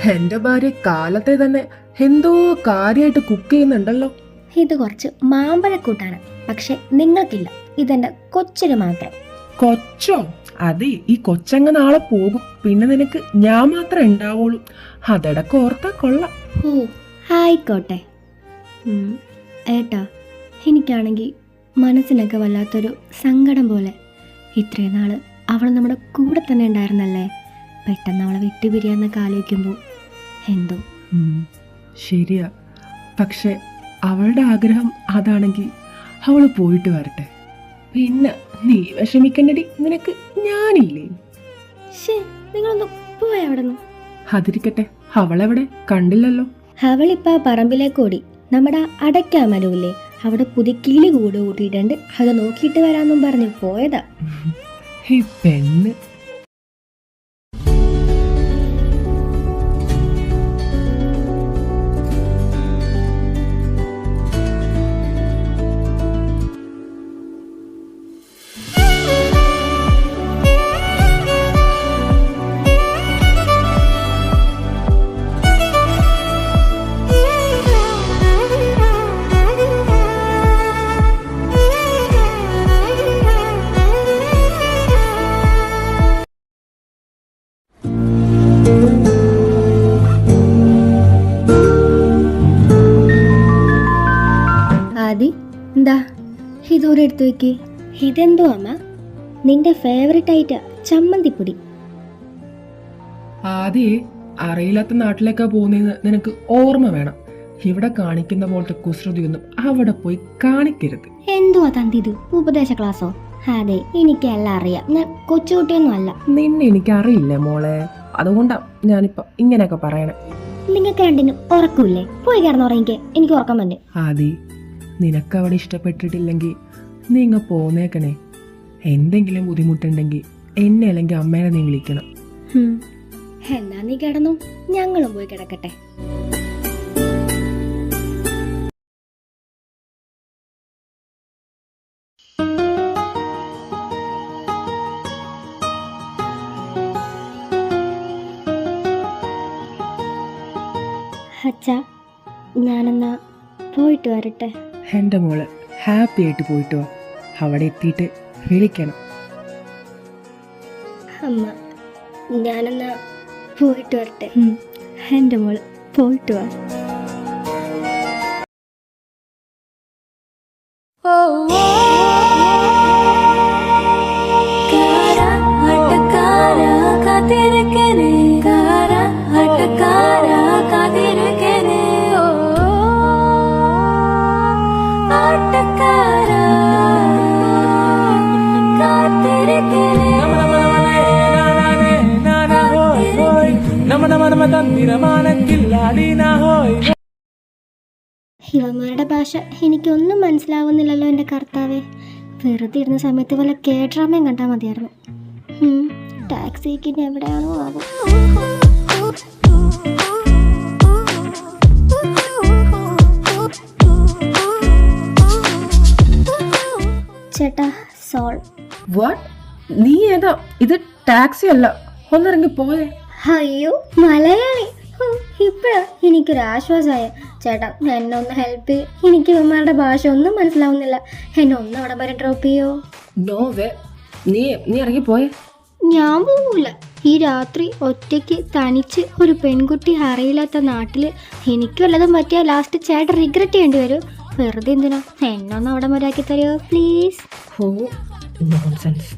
എന്റെ ഭാര്യ കാലത്തെ തന്നെ എന്തോ കാര്യമായിട്ട് കുക്ക് ചെയ്യുന്നുണ്ടല്ലോ. ഇത് കുറച്ച് മാമ്പഴക്കൂട്ടാണ്, പക്ഷെ നിങ്ങൾക്കില്ല. ഇതെന്റെ കൊച്ചിന് മാത്രം. കൊച്ചോ? അതെ, ഈ കൊച്ചങ്ങ നാളെ പോകും, പിന്നെ നിനക്ക് ഞാൻ മാത്രമേ ഉണ്ടാവുള്ളൂ. അതടക്കം ഓർത്താ കൊള്ളാം. ഓ ആയിക്കോട്ടെ. ഏട്ടാ, എനിക്കാണെങ്കിൽ മനസ്സിനൊക്കെ വല്ലാത്തൊരു സങ്കടം പോലെ. ഇത്രയും നാള് അവൾ നമ്മുടെ കൂടെ തന്നെ ഉണ്ടായിരുന്നല്ലേ, പെട്ടെന്ന് അവളെ വിട്ടുപിരിയാന്നൊക്കെ ആലോചിക്കുമ്പോൾ എന്തോ. ശരിയാ, പക്ഷെ അവളുടെ ആഗ്രഹം അതാണെങ്കിൽ അവള് പോയിട്ട് വരട്ടെ. പിന്നെ നീ വിഷമിക്കണ്ടടി, നിനക്ക് ഞാനില്ലേ. നിങ്ങളൊന്ന് പോയ അവിടെ നിന്ന്. അതിരിക്കട്ടെ, അവളെവിടെ? കണ്ടില്ലല്ലോ. അവളിപ്പോ പറമ്പിലേക്ക് ഓടി. നമ്മുടെ അടയ്ക്കാമരൂല്ലേ, അവിടെ പുതുക്കിളി കൂട് കൂട്ടിയിട്ടുണ്ട്, അത് നോക്കിയിട്ട് വരാന്നും പറഞ്ഞു പോയതാ. ഈ പെണ്ണ്. എന്താ ഇതോടെ എടുത്തു വെക്ക്. ഇതെന്തോ അമ്മ? നിന്റെ ഫേവറേറ്റ് ആയിട്ട് ചമ്മന്തിപ്പൊടി. ആദ്യേ അറിയില്ലാത്ത നാട്ടിലേക്കാ പോകുന്നതെന്ന് നിനക്ക് ഓർമ്മ വേണം. ഇവിടെ കാണിക്കുന്ന പോലത്തെ കുസൃതിയൊന്നും അവിടെ പോയി കാണിക്കരുത്. എന്തുവാ തന്തിത്, ഉപദേശ ക്ലാസ്സോ? അതെ, എനിക്കെല്ലാം അറിയാം, ഞാൻ കൊച്ചുകുട്ടിയൊന്നും അല്ല. നിന്നെ എനിക്കറിയില്ലേ മോളെ, അതുകൊണ്ടാ ഞാനിപ്പോ ഇങ്ങനെയൊക്കെ പറയണേ. നിങ്ങൾക്ക് രണ്ടിനും ഉറക്കൂല്ലേ? പോയി കിടന്നുറങ്ങിക്കേ, എനിക്ക് ഉറക്കം വന്നെ. ആദി, നിനക്കവിടെ ഇഷ്ടപ്പെട്ടിട്ടില്ലെങ്കിൽ നീങ്ങ പോന്നേക്കണേ. എന്തെങ്കിലും ബുദ്ധിമുട്ടുണ്ടെങ്കിൽ എന്നെ അല്ലെങ്കിൽ അമ്മേനെ നീ വിളിക്കണം. എന്നാ നീ കിടന്നു, ഞങ്ങളും പോയി കിടക്കട്ടെ. അച്ഛാ, ഞാനെന്നാ പോയിട്ട് വരട്ടെ. എൻ്റെ മോള് ഹാപ്പി ആയിട്ട് പോയിട്ട് വാ. അവിടെ എത്തിയിട്ട് വിളിക്കണം. അമ്മ, ഞാനെന്നാ പോയിട്ട് വരട്ടെ. എൻ്റെ മോള് പോയിട്ട് വാ. ഇവന്മാരുടെ ഭാഷ എനിക്കൊന്നും മനസ്സിലാവുന്നില്ലല്ലോ എൻ്റെ കർത്താവേ. വെറുതെ ഇരുന്ന സമയത്ത് വല്ല കേഡ്രാമയും കണ്ടാൽ മതിയായിരുന്നു. ടാക്സിക്ക് എവിടെയാണോ ആവും. ചേട്ടാ, സോൾ. വാട്ട്? നീ ഏതാ? ഇത് ടാക്സി അല്ല, ഒന്നിറങ്ങി പോയേ. അയ്യോ, മലയാളി. ഇപ്പഴാ എനിക്കൊരാശ്വാസമായ. ചേട്ടാ, എന്നെ ഒന്ന് ഹെൽപ്പ് ചെയ്യും. എനിക്ക് ഇവന്മാരുടെ ഭാഷ ഒന്നും മനസ്സിലാവുന്നില്ല. എന്നെ ഒന്ന് അവിടെ വരെ ഡ്രോപ്പ് ചെയ്യോ? No way. നീ ഇറങ്ങി പോയേ. ഞാൻ പോകൂല. ഈ രാത്രി ഒറ്റയ്ക്ക് തനിച്ച് ഒരു പെൺകുട്ടി അറിയില്ലാത്ത നാട്ടില് എനിക്ക് വല്ലതും പറ്റിയാൽ ലാസ്റ്റ് ചേട്ടൻ റിഗ്രറ്റ് ചെയ്യേണ്ടി വരും. വെറുതെ എന്തിനാ? എന്നെ ഒന്ന് അവിടെ വരെ ആക്കി തരുമോ പ്ലീസ്? Oh, nonsense.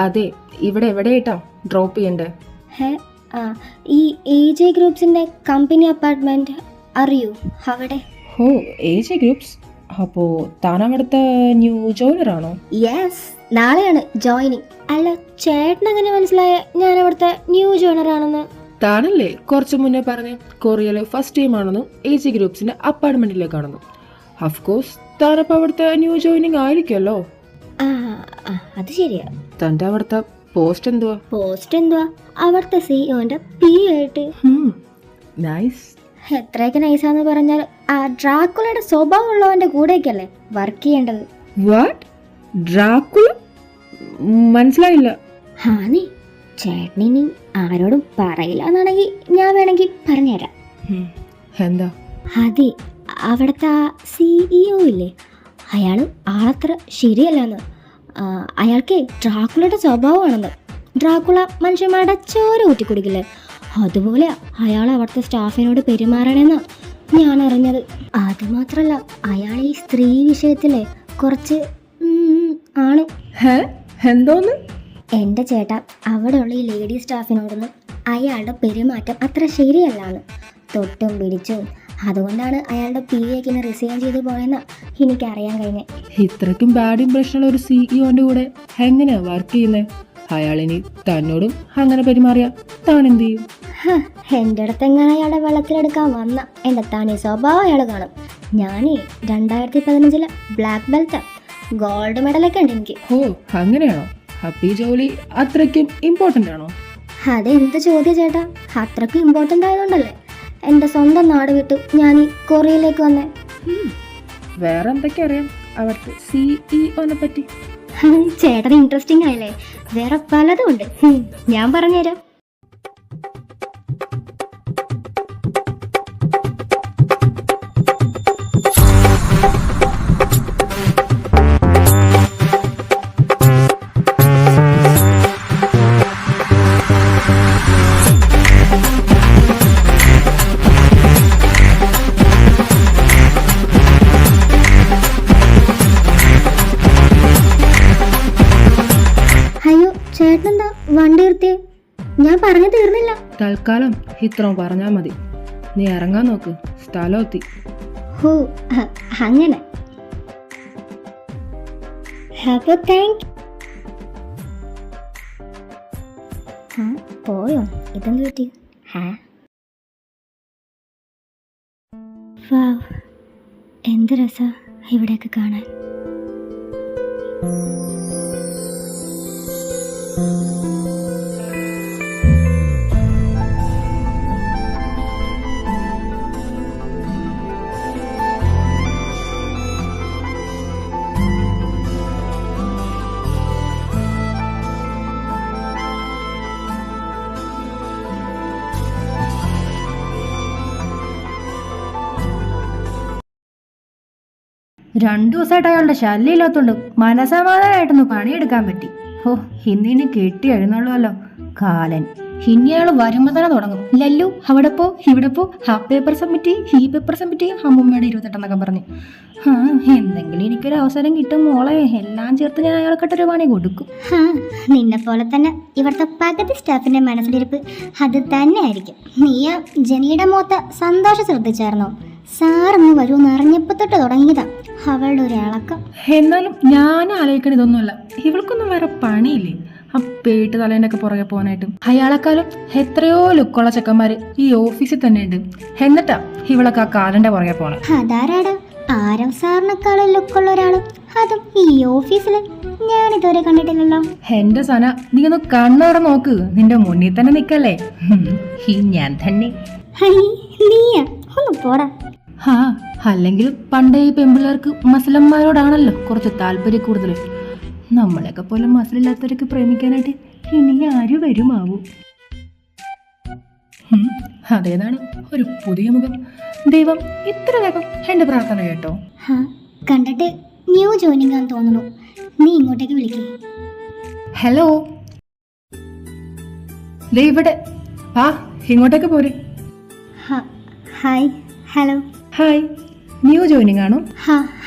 അതെ, ഇവിടെ എവിടെയായിട്ടാ ഡ്രോപ്പ് ചെയ്യണ്ടേ? ഈ AJ ഗ്രൂപ്പ്സിന്റെ കമ്പനി അപ്പാർട്ട്മെന്റ് അറിയൂ? അവിടെ. ഓ, AJ ഗ്രൂപ്പ്സ്. അപ്പോ താൻ അവിടുത്തെ ന്യൂ ജോയിനറാണോ? യെസ്, നാളെയാണ് ജോയിനിങ്. അല്ല, ചേട്ടൻ എങ്ങനെ മനസ്സിലായ ഞാൻ അവിടുത്തെ ന്യൂ ജോയിനർ ആണെന്ന്? താനല്ലേ കുറച്ചു മുന്നേ പറഞ്ഞ് കൊറിയയിലെ ഫസ്റ്റ് ടൈം ആണെന്നും AG ഗ്രൂപ്പ്സിന്റെ അപ്പാർട്ട്മെന്റിലേക്കാണെന്നും. അഫ്കോഴ്സ് താനപ്പോ അവിടുത്തെ ന്യൂ ജോയിനിങ് ആയിരിക്കുമല്ലോ. ആ ആ, അത് ശരിയാ. തന്റെ അവിടുത്തെ പോസ്റ്റ് എന്തുവാ? പോസ്റ്റ് എന്തുവാ? അവിടുത്തെ സിഇഒന്റെ PA ആയിട്ട്. നൈസ്. എത്രയൊക്കെ നൈസാന്ന് പറഞ്ഞാൽ ആ ഡ്രാക്കുളയുടെ സ്വഭാവം ഉള്ളവന്റെ കൂടെയൊക്കെയല്ലേ വർക്ക് ചെയ്യേണ്ടത്. വാട്ട്? ഡ്രാക്കുള? മനസ്സിലായില്ല. ഹാനി, ചേട്ടനിനി ആരോടും പറയില്ല എന്നാണെങ്കിൽ ഞാൻ വേണമെങ്കിൽ പറഞ്ഞുതരാം. എന്താ? അതെ, അവിടുത്തെ ആ CEO ഇല്ലേ, അയാൾ ആളത്ര ശരിയല്ലെന്ന്. അയാൾക്ക് ഡ്രാക്കുളയുടെ സ്വഭാവമാണെന്ന്. ഡ്രാക്കുള മനുഷ്യന്മാരുടെ ചോര ഊറ്റി കുടിക്കില്ലേ, അതുപോലെ അയാൾ അവിടുത്തെ സ്റ്റാഫിനോട് പെരുമാറണമെന്നാ ഞാൻ അറിഞ്ഞത്. അതുമാത്രല്ല, അയാൾ ഈ സ്ത്രീ വിഷയത്തിലെ കുറച്ച് ആണ്. എന്തോന്ന്? എൻ്റെ ചേട്ടാ, അവിടെയുള്ള ഈ ലേഡി സ്റ്റാഫിനോടൊന്നും അയാളുടെ പെരുമാറ്റം അത്ര ശരിയല്ലാന്ന്. തൊട്ടും പിടിച്ചും. അതുകൊണ്ടാണ് അയാളുടെ PAക്ക് റിസൈൻ ചെയ്ത് പോയെന്ന് എനിക്കറിയാൻ കഴിഞ്ഞത്. ഇത്രയ്ക്കും ബാഡ് ഇംപ്രഷനുള്ള ഒരു CEOന്റെ കൂടെ എങ്ങനെയാ വർക്ക് ചെയ്യുന്നത്? അയാളിനി തന്നോടും അങ്ങനെ പെരുമാറിയ താൻ എന്ത് ചെയ്യും? എൻ്റെ അടുത്ത് എങ്ങനെ അയാളുടെ വെള്ളത്തിലെടുക്കാൻ വന്ന എൻ്റെ തനി സ്വഭാവം അയാൾ കാണും. ഞാനേ 2015 ബ്ലാക്ക് ബെൽറ്റ്, ഗോൾഡ് മെഡലൊക്കെ ഉണ്ട് എനിക്ക്. ഓ, അങ്ങനെയാണോ? അപ്പൊ ഈ ജോലി അത്രയ്ക്കും ഇമ്പോർട്ടൻ്റ് ആണോ? അതെന്ത് ചോദ്യം ചേട്ടാ? അത്രയ്ക്കും ഇമ്പോർട്ടൻ്റ് ആയതുകൊണ്ടല്ലേ എൻ്റെ സ്വന്തം നാട് വിട്ട് ഞാൻ ഈ കൊറിയയിലേക്ക് വന്നേ. വേറെ എന്തൊക്കെ അറിയാം അവിടുത്തെ CEOനെ പറ്റി? ചേട്ടന് ഇൻട്രസ്റ്റിംഗ് ആയില്ലേ? വേറെ പലതും ഉണ്ട്, ഞാൻ പറഞ്ഞുതരാം. ചേട്ടനെന്താ വണ്ടി നിർത്തിയേ? ഞാൻ പറഞ്ഞു തീർന്നില്ല. തൽക്കാലം ഇത്രയും പറഞ്ഞാൽ മതി. നീ ഇറങ്ങാൻ നോക്ക്, സ്ഥലം എത്തി. ഓ, അങ്ങനെ. അപ്പൊ താങ്ക്. പോയോ? ഇതെന്ത് പറ്റി? വാവ്, എന്ത് രസാ ഇവിടെയൊക്കെ കാണാൻ. രണ്ടു ദിവസമായിട്ട് അയാളുടെ ശല്യം ഇല്ലാത്തോണ്ട് മനസമാധാനമായിട്ടൊന്ന് പണിയെടുക്കാൻ പറ്റി. ഓ, ഇന്നിനി കെട്ടി എഴുന്നള്ളുമല്ലോ കാലൻ. ഇനി അയാൾ വരുമ്പോ തന്നെ തുടങ്ങും. ലല്ലു അവിടെ പോ, ഇവിടെ പോ, ആ പേപ്പർ സബ്മിറ്റ് ചെയ്യും, ഈ പേപ്പർ സബ്മിറ്റ് ചെയ്യും, അമ്മൂമ്മയുടെ 28 പറഞ്ഞ്. എന്തെങ്കിലും എനിക്കൊരു അവസരം കിട്ടും മോളെ, എല്ലാം ചേർത്ത് ഞാൻ അയാൾക്കിട്ടൊരു പണി കൊടുക്കും. നിന്നെ പോലെ തന്നെ ഇവിടുത്തെ പകുതി സ്റ്റാഫിന്റെ മനസ്സിലിരിപ്പ് അത് തന്നെ ആയിരിക്കും. നീയ ജനിയുടെ മുഖത്ത് സന്തോഷം ശ്രദ്ധിച്ചായിരുന്നോ? സാറൊന്ന് വരുമെന്ന് അറിഞ്ഞപ്പോ തൊട്ട് തുടങ്ങിയതാ അവളുടെ ഒരു ഇളക്കം. എന്നാലും ഞാൻ ആലോചിക്കണ ഇതൊന്നുമല്ല, ഇവൾക്കൊന്നും വേറെ പണിയില്ലേ ആ പേട്ട് തലേൻ്റെ ഒക്കെ പുറകെ പോകാനായിട്ട്? അയാളെക്കാളും എത്രയോ ലുക്കുള്ള ചെക്കന്മാര് ഈ ഓഫീസിൽ തന്നെ ഉണ്ട്, എന്നിട്ടാ ഇവളൊക്കെ ആ കാലന്റെ പുറകെ പോണേ. അതാരാടാ? ആരം സാറിനെക്കാളും ലുക്കുള്ള ഒരാള്, അതും ഈ ഓഫീസില് ഞാൻ ഇതുവരെ കണ്ടിട്ടില്ലല്ലോ. എന്റെ സന, നീ ഒന്ന് കണ്ണോടെ നോക്ക്, നിന്റെ മുന്നിൽ തന്നെ നിക്കല്ലേ ഈ ഞാൻ തന്നെ. നീയാ? ഒന്ന് പോടാ. അല്ലെങ്കിൽ പണ്ടേ ഈ പെമ്പിള്ളേർക്ക് മസിലന്മാരോടാണല്ലോ കുറച്ച് താല്പര്യം കൂടുതൽ. നമ്മളെയൊക്കെ പോലെ മസിലില്ലാത്തവരൊക്കെ പ്രേമിക്കാനായിട്ട് ഇനി ആര് വരുമാവൂ? അതേതാണ് ഒരു പുതിയ മുഖം. ദൈവം ഇത്ര വേഗം എന്റെ പ്രാർത്ഥന കേട്ടോ. കണ്ടിട്ട് ന്യൂ ജോയിനിങ് ആണെന്ന് തോന്നുന്നു. നീ ഇങ്ങോട്ടേക്ക് വിളിക്കേ. ഹലോ, ഇവിടെ ആ ഇങ്ങോട്ടേക്ക് പോരെ. Hi. Hello. Hi, new joining ആണോ?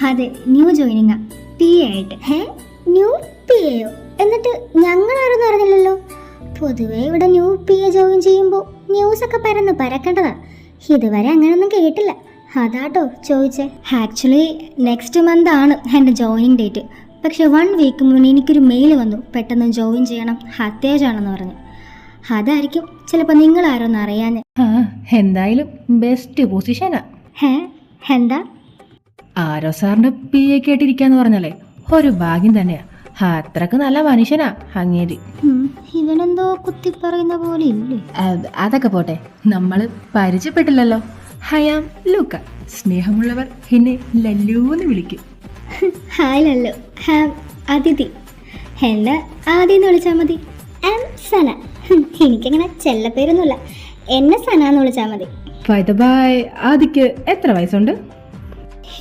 അതെ, ന്യൂ ജോയിനിങ്. PA ആയിട്ട്. ന്യൂ PAയോ? എന്നിട്ട് ഞങ്ങളാരും അറിഞ്ഞില്ലല്ലോ. പൊതുവേ ഇവിടെ ന്യൂ PA ജോയിൻ ചെയ്യുമ്പോൾ ന്യൂസൊക്കെ പരക്കേണ്ടതാ. ഇതുവരെ അങ്ങനെയൊന്നും കേട്ടില്ല. അതാട്ടോ ചോദിച്ചേ. ആക്ച്വലി നെക്സ്റ്റ് മന്ത് ആണ് എൻ്റെ ജോയിനിങ് ഡേറ്റ്. പക്ഷെ 1 വീക്ക് മുന്നേ എനിക്കൊരു മെയിൽ വന്നു, പെട്ടെന്ന് ജോയിൻ ചെയ്യണം, അത്യാവശ്യമാണെന്ന് പറഞ്ഞു. അതായിരിക്കും ചിലപ്പോൾ നിങ്ങളാരോന്ന് അറിയാൻ. എന്തായാലും ബെസ്റ്റ് പൊസിഷനാ. എന്താ? ആരോ സാറിന്റെ PA കേട്ടിരിക്കാന്ന് പറഞ്ഞാലേ ഒരു ഭാഗ്യം തന്നെയാ. അത്രക്ക് നല്ല മനുഷ്യനാ അങ്ങേര്. ഇവനെന്തോ കുത്തി പറയുന്ന പോലെ ഇല്ലേ? അതൊക്കെ പോട്ടെ, നമ്മള് പരിചയപ്പെട്ടില്ലല്ലോ. ഹയാം ലൂക്ക. സ്നേഹമുള്ളവർ എന്നെ ലല്ലൂന്ന് വിളിക്കും. ഹായ് ലല്ലു. ഹാം അതിഥി. എന്നെ ആദ്യം എന്ന് വിളിച്ചാൽ മതി. ആം സന. എനിക്കങ്ങനെ ചെല്ലപ്പേരൊന്നുമില്ല, എന്നെ സന എന്ന് വിളിച്ചാൽ മതി. ആദിക്ക് എത്ര വയസ്സുണ്ട്?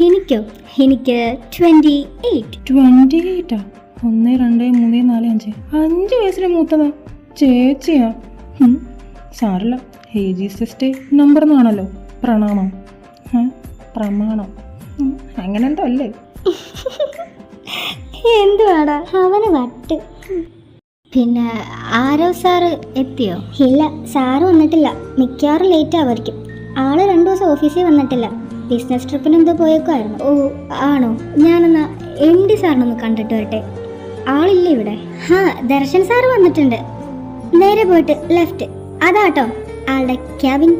എനിക്ക് 28. 28ആ? 1 2 3 4 5 5 വയസ്സിന് മൂത്തതാ. ചേച്ചിയാ? സാറില്ല, ഏജ് നമ്പർ എന്നാണല്ലോ. പ്രണാമം. പ്രമാണം അങ്ങനെ എന്തോ അല്ലേ? എന്തുവാടാ അവന് വട്ട്. പിന്നെ ആരോ സാറ് എത്തിയോ? ഇല്ല, സാറ് വന്നിട്ടില്ല. മിക്കവാറും ലേറ്റ് ആവായിരിക്കും. ആള് 2 ദിവസം ഓഫീസിൽ വന്നിട്ടില്ല. ബിസിനസ് ട്രിപ്പിന് എന്തോ പോയേക്കുമായിരുന്നു. ഓ ആണോ? ഞാനെന്നാ MD സാറിനൊന്ന് കണ്ടിട്ട് വരട്ടെ. ആളില്ല ഇവിടെ. ദർശൻ സാറ് വന്നിട്ടുണ്ട്. നേരെ പോയിട്ട് ലെഫ്റ്റ്. അതാട്ടോ ആളുടെ cabin.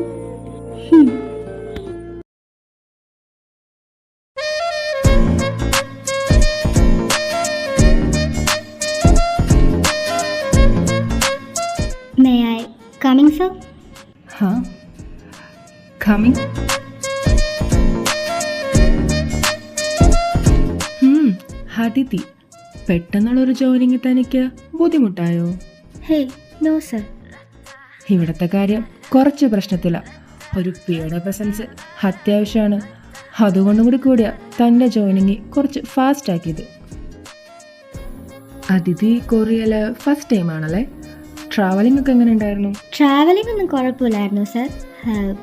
May I coming, sir? Coming. അതിഥി, പെട്ടെന്നുള്ളൊരു ജോലിങ് തനിക്ക് ബുദ്ധിമുട്ടായോ? Hey no sir. ഇവിടുത്തെ കാര്യം കുറച്ച് പ്രശ്നത്തില. ഒരു പിയുടെ പ്രസൻസ് അത്യാവശ്യമാണ്. അതുകൊണ്ടും കൂടിയാ തൻ്റെ ജോയിനിങ് കുറച്ച് ഫാസ്റ്റ് ആക്കിയത്. അതിഥി കൊറിയയിലെ ഫസ്റ്റ് ടൈം ആണല്ലേ? ട്രാവലിംഗ് ഒക്കെ എങ്ങനെ ഉണ്ടായിരുന്നു? ട്രാവലിംഗ് ഒന്നും കുഴപ്പമില്ലായിരുന്നു സർ.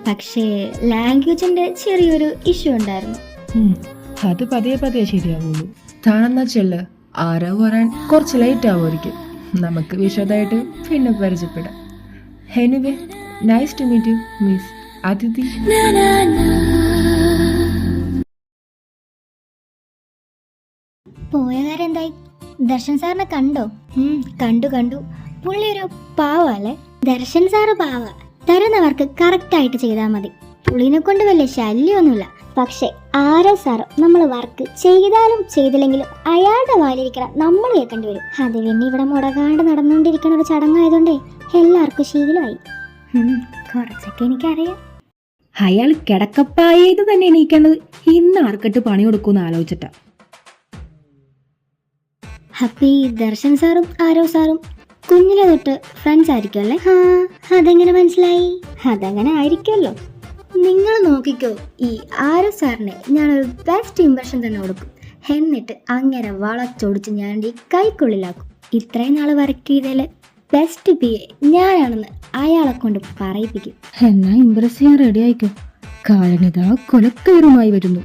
പക്ഷേ ലാംഗ്വേജിൻ്റെ ചെറിയൊരു ഇഷ്യൂ ഉണ്ടായിരുന്നു. അത് പതിയെ ശരിയാവുള്ളൂ. താനെന്നാ ചെല്ല്, ആരവ് വരാൻ കുറച്ച് ലേറ്റ് ആവുമായിരിക്കും. നമുക്ക് വിശദമായിട്ട് പിന്നെ പരിചയപ്പെടാം. Anyway, nice to meet you miss Athidhi. പോയ കാര്യം എന്തായി? ദർശൻ സാറിനെ കണ്ടോ? കണ്ടു. പുള്ളി ഒരു പാവല്ലേ? ദർശൻ സാറ് പാവ. തരുന്നവർക്ക് കറക്റ്റായിട്ട് ചെയ്താൽ മതി. പുള്ളിനെ കൊണ്ട് വലിയ ശല്യമൊന്നുമില്ല. പക്ഷെ ആരോ സാറ് നമ്മൾ വർക്ക് ചെയ്താലും ചെയ്തില്ലെങ്കിലും അയാളുടെ വാലിരിക്കണം നമ്മൾ കേൾക്കേണ്ടി വരും. അത് പിന്നെ ഇവിടെ മുടങ്ങാണ്ട് നടന്നുകൊണ്ടിരിക്കുന്ന ഒരു ചടങ്ങായതുകൊണ്ടേ എല്ലാവർക്കും ശീലമായി. കുറച്ചൊക്കെ എനിക്കറിയാം. അയാൾ കിടക്കപ്പായത് തന്നെ എണീക്കേണ്ടത് ഇന്ന് ആർക്കിട്ട് പണി കൊടുക്കുമെന്ന് ആലോചിച്ചിട്ടാ. അപ്പൊ ഈ ദർശൻ സാറും ആരോ സാറും കുഞ്ഞിലെ തൊട്ട് ഫ്രണ്ട്സ് ആയിരിക്കും അല്ലേ? അതെങ്ങനെ മനസ്സിലായി? അതങ്ങനെ ആയിരിക്കുമല്ലോ. നിങ്ങൾ നോക്കിക്കോ, ഈ ആരോ സാറിനെ ഞാനൊരു ബെസ്റ്റ് ഇംപ്രഷൻ തന്നെ കൊടുക്കും. എന്നിട്ട് അങ്ങനെ വളച്ചൊടിച്ച് ഞാൻ ഈ കൈക്കുള്ളിലാക്കും. ഇത്രയും നാൾ വർക്ക് ചെയ്തതിൽ ബെസ്റ്റ് PA ഞാനാണെന്ന് അയാളെ കൊണ്ട് പറയിപ്പിക്കും. എന്നാ ഇംപ്രസ് ചെയ്യാൻ റെഡി ആയിക്കോ. കാരണം ഇതാ കൊലക്കയറുമായി വരുന്നു.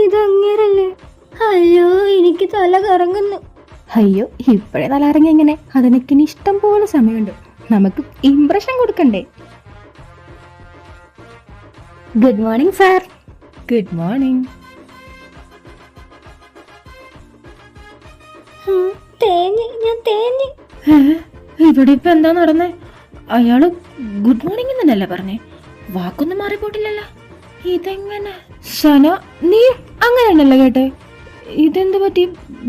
ഇതങ്ങേരല്ലേ? അയ്യോ എനിക്ക് തല കറങ്ങുന്നു. അയ്യോ, ഇപ്പോഴേ തലറങ്ങി എങ്ങനെ? അതിനൊക്കെ ഇഷ്ടം പോലെ സമയമുണ്ട്. നമുക്ക് ഇംപ്രഷൻ കൊടുക്കണ്ടേ? Good morning sir. Good morning. ഞാൻ തേഞ്ഞ്. ഇവിടെ ഇപ്പൊ എന്താ നടന്നേ? അയാള് ഗുഡ് മോർണിംഗ് എന്നല്ലേ പറഞ്ഞേ? വാക്കൊന്നും മാറിപ്പോട്ടില്ലല്ലോ. ഇതെങ്ങനെ? സന, നീ അങ്ങനെയാണല്ലോ കേട്ടെ. ഇതെന്ത് പറ്റി?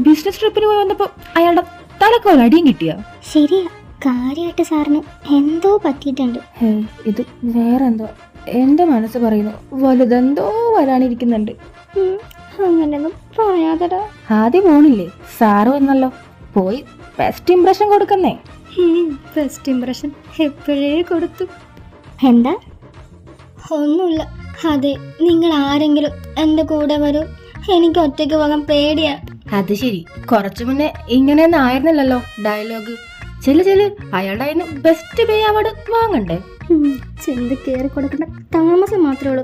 ബിസിനസ് ട്രിപ്പിന് പോയി വന്നപ്പോ അയാളുടെ തലക്കോല അടിയും കിട്ടിയ? ശരിയാ, കാര്യമായിട്ട് സാറിന് എന്തോ പറ്റിയിട്ടുണ്ട്. ഇത് വേറെന്തോ. എന്റെ മനസ്സ് പറയുന്നു വലുതെന്തോ വരാനിരിക്കുന്നുണ്ട്. അങ്ങനെയൊന്നും പറയാതടാ. ആദ്യം പോണില്ലേ? സാറ് വന്നല്ലോ, പോയി ബെസ്റ്റ് ഇംപ്രഷൻ കൊടുക്കുന്നേ. ബെസ്റ്റ് ഇംപ്രഷൻ എപ്പോഴേ കൊടുത്തു. എന്താ? ഒന്നുമില്ല. അതെ, നിങ്ങൾ ആരെങ്കിലും എൻ്റെ കൂടെ വരൂ. എനിക്ക് ഒറ്റയ്ക്ക് പോകാൻ പേടിയാ. അത് ശരി, കുറച്ചു മുന്നേ ഇങ്ങനെയൊന്നും ആയിരുന്നില്ലല്ലോ ഡയലോഗ്. ചെല്ല് അയാളുടെ കയ്യിൽ നിന്ന് ബെസ്റ്റ് പേ അവാർഡ് വാങ്ങണ്ടേ? ചെന്ന് കയറി കൊടുക്കേണ്ട താമസം മാത്രമേ ഉള്ളൂ.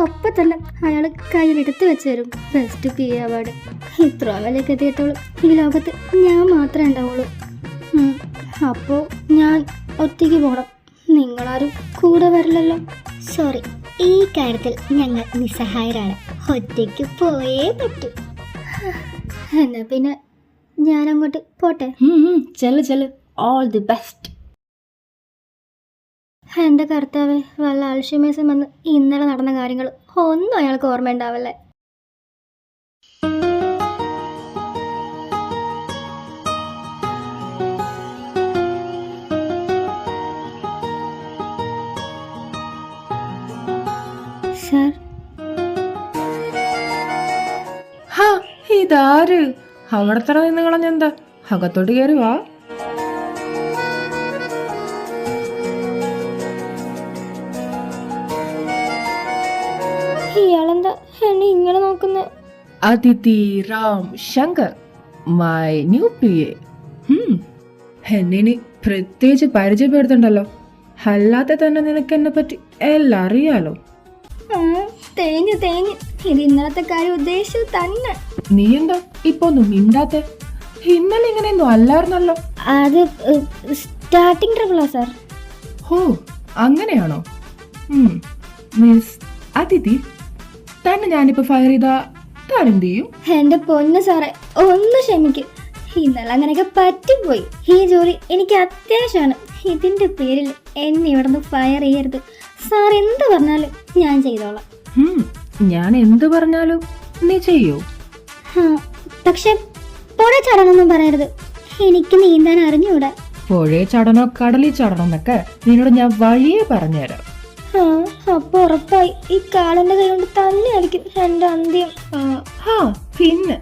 അപ്പൊ തന്നെ അയാൾ കയ്യിലെടുത്ത് വെച്ച് തരും ബെസ്റ്റ് പി അവാർഡ്. ഇത്ര വലിയ ഗതികെട്ടോളൂ ഈ ലോകത്ത് ഞാൻ മാത്രമേ ഉണ്ടാവുള്ളൂ. അപ്പോൾ ഞാൻ ഒറ്റയ്ക്ക് പോകണം. നിങ്ങളാരും കൂടെ വരില്ലല്ലോ. സോറി, ഈ കാര്യത്തിൽ ഞങ്ങൾ നിസ്സഹായരാണ്. ഒറ്റയ്ക്ക് പോയേ പറ്റൂ. എന്നാ പിന്നെ ഞാൻ അങ്ങോട്ട് പോട്ടെ. ചെല്ല് ഓൾ ദി ബെസ്റ്റ്. എൻ്റെ കർത്താവേ, വല്ല അൽഷിമേഴ്സും വന്ന് ഇന്നലെ നടന്ന കാര്യങ്ങൾ ഒന്നും അയാൾക്ക് ഓർമ്മയുണ്ടാവല്ലേ. സാർ, ഹാ, ഇതാര്? അവിടെ തന്നെ നിന്ന് കളഞ്ഞെന്താ? അകത്തോട്ട് കയറി വാ. ഇയാളെന്താ എന്നെ ഇങ്ങനെ നോക്കുന്നത്? അതിഥി Ram Shankar, my new PA. എന്നെ പ്രത്യേകിച്ച് പരിചയപ്പെടുത്തണ്ടല്ലോ. അല്ലാതെ തന്നെ നിനക്ക് എന്നെ പറ്റി എല്ലാം അറിയാലോ. തേഞ്ഞ് ഇത് ഇന്നലത്തെ കാര്യം ഉദ്ദേശിച്ചു തന്നെ. നീ എന്താ ഇപ്പൊ ഒന്നും മിണ്ടാത്തെ? ഇന്നലെ ഇങ്ങനെയൊന്നും അല്ലായിരുന്നല്ലോ. അത് സ്റ്റാർട്ടിങ് ട്രബിളാ സാർ. ഹോ, അങ്ങനെയാണോ? മിസ് അതിഥി, തന്നെ ഞാനിപ്പോ ഫയർ ചെയ്താ താൻ എന്ത് ചെയ്യും? എന്റെ പൊന്ന് സാറേ, ഒന്ന് ക്ഷമിക്കും. ഇന്നലെ അങ്ങനെയൊക്കെ പറ്റിപ്പോയി. ഈ ജോലി എനിക്ക് അത്യാവശ്യമാണ്. ഇതിന്റെ പേരിൽ എന്നെ ഇവിടുന്ന് ഫയർ ചെയ്യരുത്. സാർ എന്ത് പറഞ്ഞാലും ഞാൻ ചെയ്തോളാം. ഞാൻ എന്ത് പറഞ്ഞാലും നീ ചെയ്യൂ. പക്ഷെ പുഴ ചടനൊന്നും പറയരുത്. എനിക്ക് നീന്താൻ അറിഞ്ഞൂടാ. പുഴയെ ചടനോ കടലിൽ ചടനോ എന്നൊക്കെ നിന്നോട് ഞാൻ വഴിയേ പറഞ്ഞുതരാം. അപ്പൊ ഉറപ്പായി ഈ കാളന്റെ കൈ കൊണ്ട് തന്നെയായിരിക്കും എന്റെ അന്ത്യം. പിന്നെ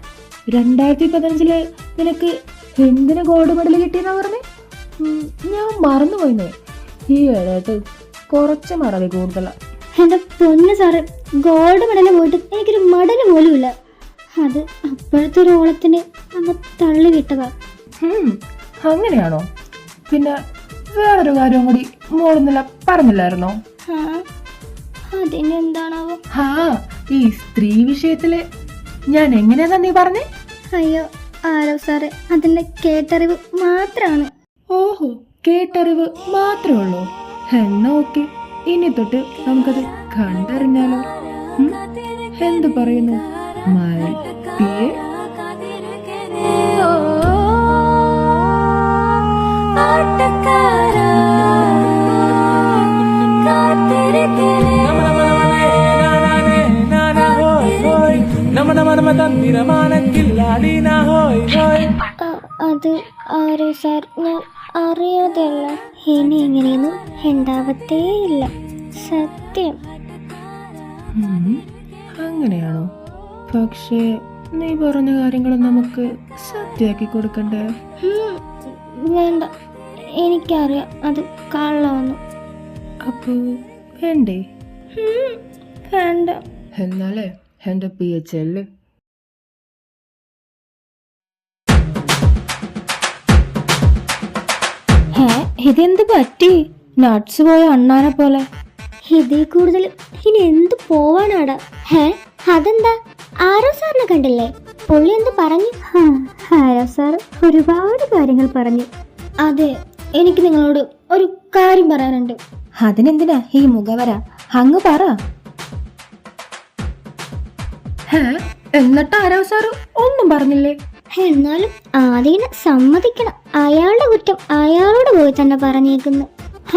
2015 നിനക്ക് എന്തിന് ഗോൾഡ് മെഡൽ കിട്ടിയെന്നാ പറഞ്ഞേ? ഞാൻ മറന്നുപോയിന്നേ. ഈ ഇടത്ത് കുറച്ച് മറവി കൂടുതലാ. എന്റെ പൊന്ന് സാറ്, ഗോൾഡ് മെഡല് പോയിട്ട് എനിക്കൊരു മെഡല് പോലും ഇല്ല. അത് അപ്പോഴത്തെ ഒരു ഓളത്തിന് അങ്ങ് തള്ളി വിട്ടതാ. അങ്ങനെയാണോ? പിന്നെ വേറൊരു കാര്യം കൂടി മോളൊന്നില്ല പറഞ്ഞില്ലായിരുന്നോ? അതിനെന്താണാവോ? ഈ സ്ത്രീ വിഷയത്തില് ഞാൻ എങ്ങനെയാ നീ പറഞ്ഞേ? അയ്യോ ആരോ സാറേ, അതിന്റെ കേട്ടറിവ് മാത്രമാണ്. ഓഹോ, കേട്ടറിവ് മാത്രമേ ഉള്ളൂ. എന്നാ ഓക്കെ, ഇനി തൊട്ട് നമുക്കത് കണ്ടറിഞ്ഞാലോ? എന്ത് പറയുന്നു മൈ PA? അത് ആരോ സാർ, ഞാൻ അറിയാതെയല്ല. ഇനി എങ്ങനെയൊന്നും ഉണ്ടാവത്തേ ഇല്ല, സത്യം. അങ്ങനെയാണോ? പക്ഷേ നീ പറഞ്ഞ കാര്യങ്ങൾ നമുക്ക് സത്യമാക്കി കൊടുക്കണ്ടേ? വേണ്ട, എനിക്കറിയാം അത് കള്ളാന്ന്. അപ്പോ വേണ്ടേ? വേണ്ട. എന്നാലേ എന്റെ PA ചെല്ല്. ഇതെന്ത് പറ്റി? നട്സ് പോയ അണ്ണാനെ പോലെ. ഇതിൽ കൂടുതൽ ഇനി എന്ത് പോവാനാടാ? അതെന്താ? ആരോ സാറിനെ കണ്ടില്ലേ? പുള്ളി എന്ത് പറഞ്ഞു? ആരോ സാർ ഒരുപാട് കാര്യങ്ങൾ പറഞ്ഞു. അതെ, എനിക്ക് നിങ്ങളോട് ഒരു കാര്യം പറയാനുണ്ട്. അതിനെന്തിനാ ഈ മുഖവര? അങ്ങ് പറ. എന്നിട്ട് ആരോ സാറ് ഒന്നും പറഞ്ഞില്ലേ? എന്നാലും ആദ്യം സമ്മതിക്കണം, അയാളുടെ കുറ്റം അയാളോട് പോയി തന്നെ പറഞ്ഞേക്കുന്നു.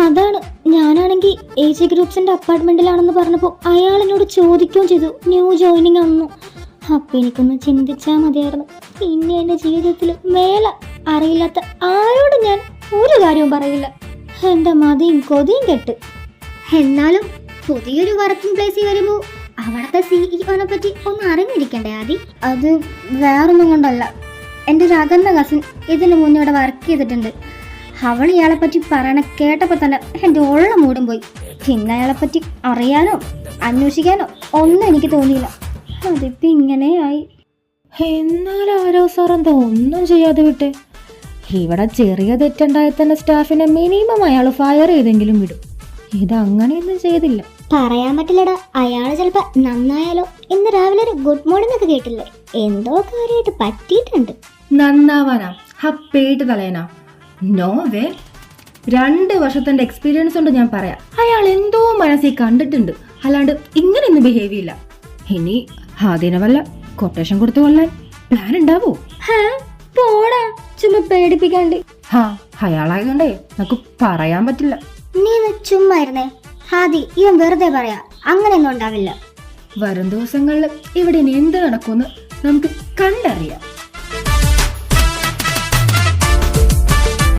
അതാണ്, ഞാനാണെങ്കിൽ AG ഗ്രൂപ്പ്സിന്റെ അപ്പാർട്ട്മെന്റിലാണെന്ന് പറഞ്ഞപ്പോൾ അയാൾ എന്നോട് ചോദിക്കുകയും ചെയ്തു ന്യൂ ജോയിനിങ് ആണെന്ന്. അപ്പൊ എനിക്കൊന്ന് ചിന്തിച്ചാൽ മതിയായിരുന്നു. ഇനി എന്റെ ജീവിതത്തിൽ മേലെ അറിയില്ലാത്ത ആരോടും ഞാൻ ഒരു കാര്യവും പറയില്ല. എന്റെ മതിയും കൊതിയും കെട്ട്. എന്നാലും പുതിയൊരു വർക്കിംഗ് പ്ലേസിൽ വരുമ്പോൾ അവിടുത്തെ CEO പറ്റി ഒന്ന് അറിഞ്ഞിരിക്കണ്ടേ ആദ്യം? അത് വേറൊന്നും കൊണ്ടല്ല, എൻ്റെ ഒരു അകന്ന കസിൻ ഇതിനു മുന്നേ ഇവിടെ വർക്ക് ചെയ്തിട്ടുണ്ട്. അവൾ ഇയാളെ പറ്റി പറയണ കേട്ടപ്പോൾ തന്നെ എൻ്റെ ഉള്ള മൂടും പോയി. പിന്നെ അയാളെ പറ്റി അറിയാനോ അന്വേഷിക്കാനോ ഒന്നും എനിക്ക് തോന്നിയില്ല. അതിപ്പോൾ ഇങ്ങനെയായി. എന്നാൽ ആരോ സാർ എന്താ ഒന്നും ചെയ്യാതെ വിട്ടെ? ഇവിടെ ചെറിയ തെറ്റുണ്ടായി തന്നെ സ്റ്റാഫിനെ മിനിമം അയാൾ ഫയർ ചെയ്തെങ്കിലും വിടും. ഇതങ്ങനെയൊന്നും ചെയ്തില്ല. പറയാൻ പറ്റില്ലടാ, അയാള് ചിലപ്പോ നന്നായാലോ. ഇന്ന് രാവിലെ ഒരു ഗുഡ് മോർണിംഗ് ഒക്കെ കേട്ടില്ലേ? എന്തോ കാര്യമായിട്ട് പറ്റിയിട്ടുണ്ട്. നന്നാവാനാ പേട്ട് തലേനാ? No way. 2 വർഷത്തിന്റെ എക്സ്പീരിയൻസ് കൊണ്ട് ഞാൻ പറയാം, അയാൾ എന്തോ മനസ്സിൽ കണ്ടിട്ടുണ്ട്, അല്ലാണ്ട് ഇങ്ങനെയൊന്നും ബിഹേവ് ചെയ്യില്ല. ഇനി അതിനെ വല്ല കൊട്ടേഷൻ കൊടുത്തു കൊള്ളാൻ പ്ലാൻ ഉണ്ടാവോ? പോടാ, ചുമ്മാ പേടിപ്പിക്കാണ്ട്. അയാളായതുകൊണ്ടേ നമുക്ക് പറയാൻ പറ്റില്ല. നീ ചുമ്മാ ഇരുന്നേ ഹാദി, ഇവൻ വെറുതെ പറയാ, അങ്ങനെയൊന്നും ഉണ്ടാവില്ല. വരും ദിവസങ്ങളിൽ ഇവിടെ ഇനി എന്ത് നടക്കുമെന്ന് നമുക്ക് കണ്ടറിയാം.